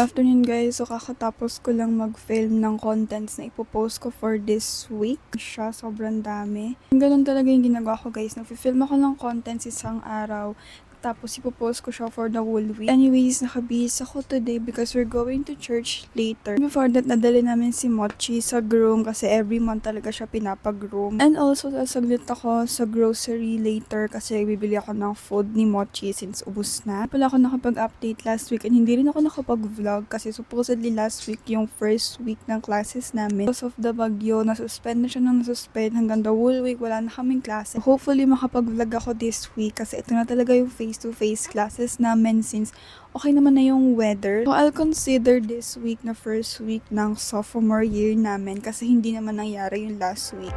afternoon guys, so kakatapos ko lang mag-film ng contents na ipopost ko for this week. Sobrang dami. Ganun talaga yung ginagawa ko guys, nag-film ako ng contents isang araw. Tapos ipopost ko siya for the whole week. Anyways, nakabihis ako today because we're going to church later. Before that, nadali namin si Mochi sa groom kasi every month talaga siya pinapag-groom. And also, sasaglit ako sa grocery later kasi bibili ako ng food ni Mochi since ubus na. Wala ako nakapag-update last week and hindi rin ako nakapag-vlog kasi supposedly last week yung first week ng classes namin. Because of the bagyo, nasuspend na siya ng nasuspend hanggang the whole week, wala na kaming klase. Hopefully, makapag-vlog ako this week kasi ito na talaga yung face-to-face classes namin since okay naman na yung weather. So, I'll consider this week na first week ng sophomore year namin kasi hindi naman nangyari yung last week.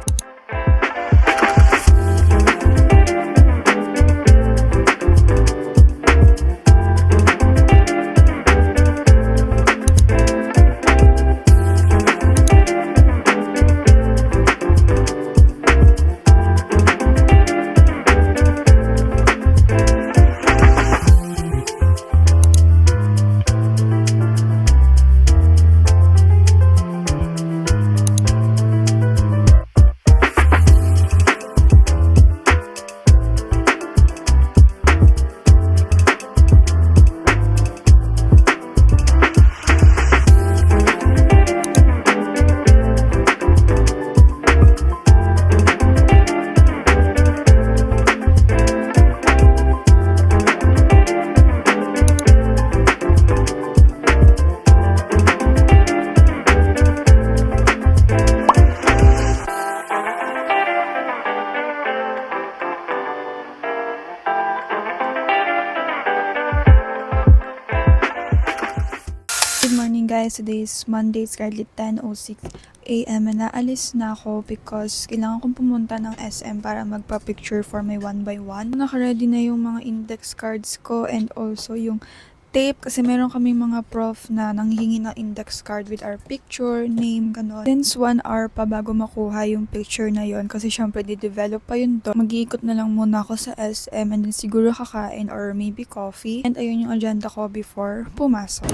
Good morning guys, today is Monday, it's currently 10:06 AM and naalis na ako because kailangan kong pumunta ng SM para magpa-picture for my 1x1. Naka-ready na yung mga index cards ko and also yung tape kasi meron kaming mga prof na nanghihingi ng index card with our picture, name, gano'n. Since 1 hour pa bago makuha yung picture na yon kasi syempre di-develop pa yun to. Mag-iikot na lang muna ako sa SM and then siguro kakain or maybe coffee. And ayun yung agenda ko before pumasok.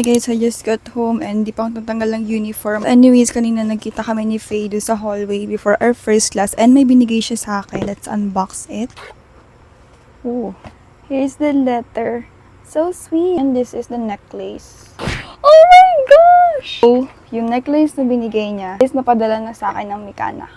Hey guys, I just got home and di pa akong tatanggal ng uniform. Anyways, kanina nagkita kami ni Faye doon sa hallway before our first class and may binigay siya sa akin. Let's unbox it. Oh, here's the letter. So sweet. And this is the necklace. Oh my gosh! So, yung necklace na binigay niya is napadala na sa akin ng Mikana.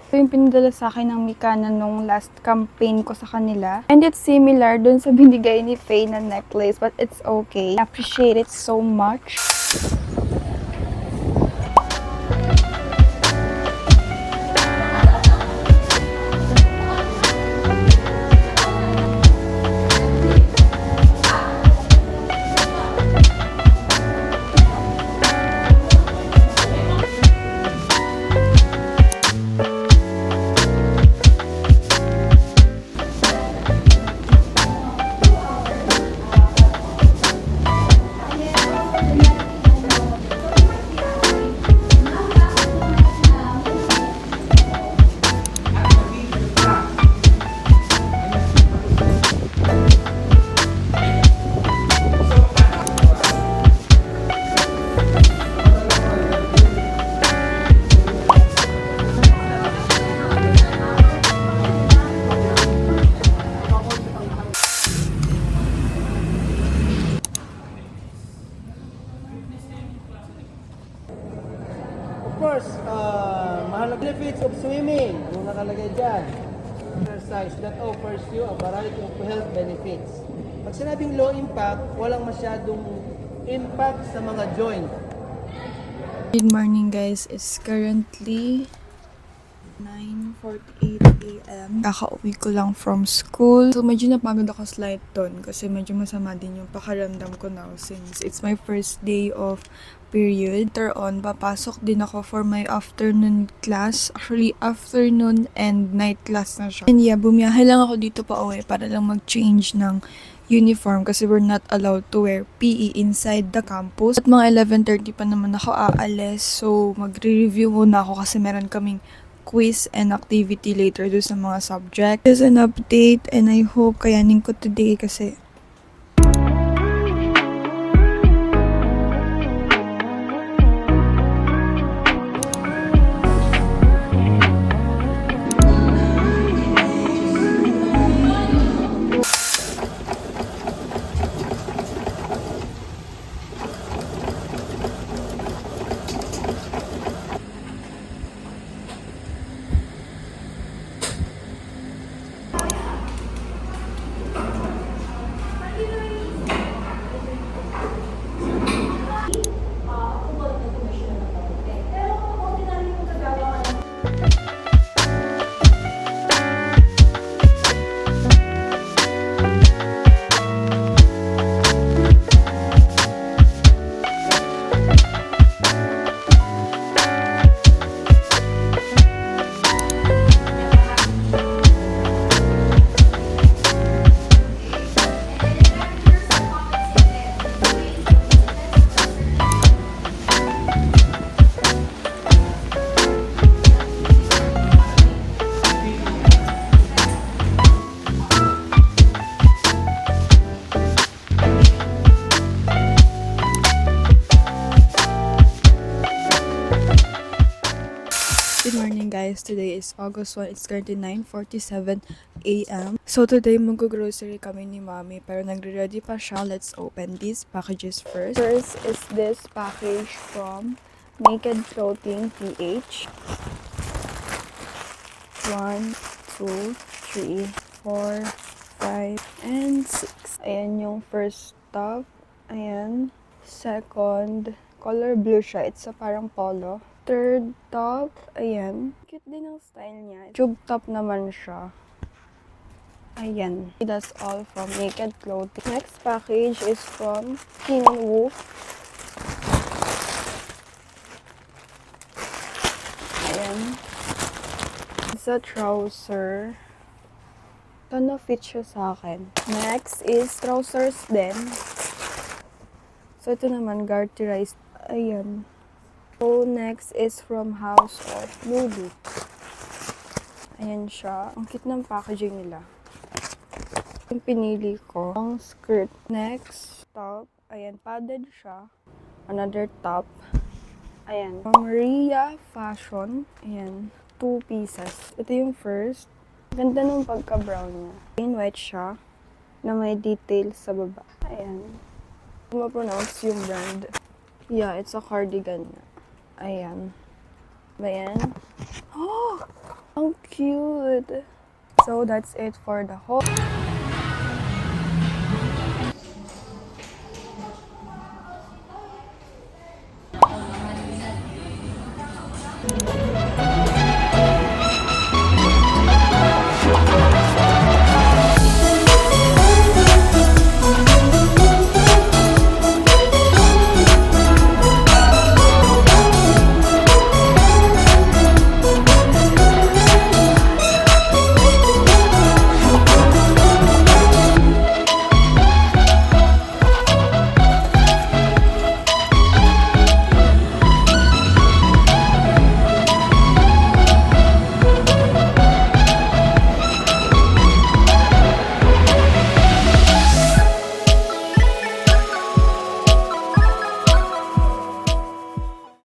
Ito yung pinadala sa akin ng Mikana nung last campaign ko sa kanila. And it's similar dun sa binigay ni Faye na necklace, but it's okay. I appreciate it so much. swimming. Anong nakalagay dyan? Exercise that offers you a variety of health benefits. Pag sinabing low impact, walang masyadong impact sa mga joint. Good morning guys, it's currently 9:48 a.m. Kakauwi ko lang from school. So medyo napagod ako slight doon kasi medyo masama din yung pakaramdam ko now since it's my first day of period. Later on, papasok din ako for my afternoon class. Actually, afternoon and night class na siya. And yeah, bumiyahe lang ako dito pa uwi para lang mag-change ng uniform kasi we're not allowed to wear PE inside the campus. At mga 11:30 pa naman ako aalis. So, magre-review muna ako kasi meron kaming quiz and activity later do sa mga subject. There's an update and I hope kayanin ko today kasi Good morning guys, today is August 1, it's currently 9:47 a.m. So today mag-grocery kami ni Mommy pero nagre-ready pa siya. Let's open these packages first. First is this package from Naked Clothing PH. 1, 2, 3, 4, 5, and 6. Ayan yung first top. Ayan. Second, color blue siya. It's a parang polo. Third top, ayan. Cute din ang style niya. Tube top naman siya. Ayan. That's all from Naked Clothing. Next package is from Kinwoo. Ayan. It's a trouser. Ito na fit siya sa akin. Next is trousers din. So ito naman, garterized. Ayan. So, next is from House of Lulu. Ayan siya. Ang cute ng packaging nila. Yung pinili ko, ang skirt. Next, top. Ayan, padded siya. Another top. Ayan. From Ria Fashion. Ayan, 2 pieces. Ito yung first. Ganda ng pagka-brown niya. Plain white siya, na may details sa baba. Ayan. Hindi ma-pronounce yung brand. Yeah, it's a cardigan niya. Ayan. Ayan. Oh! Ang cute! So, that's it for the haul.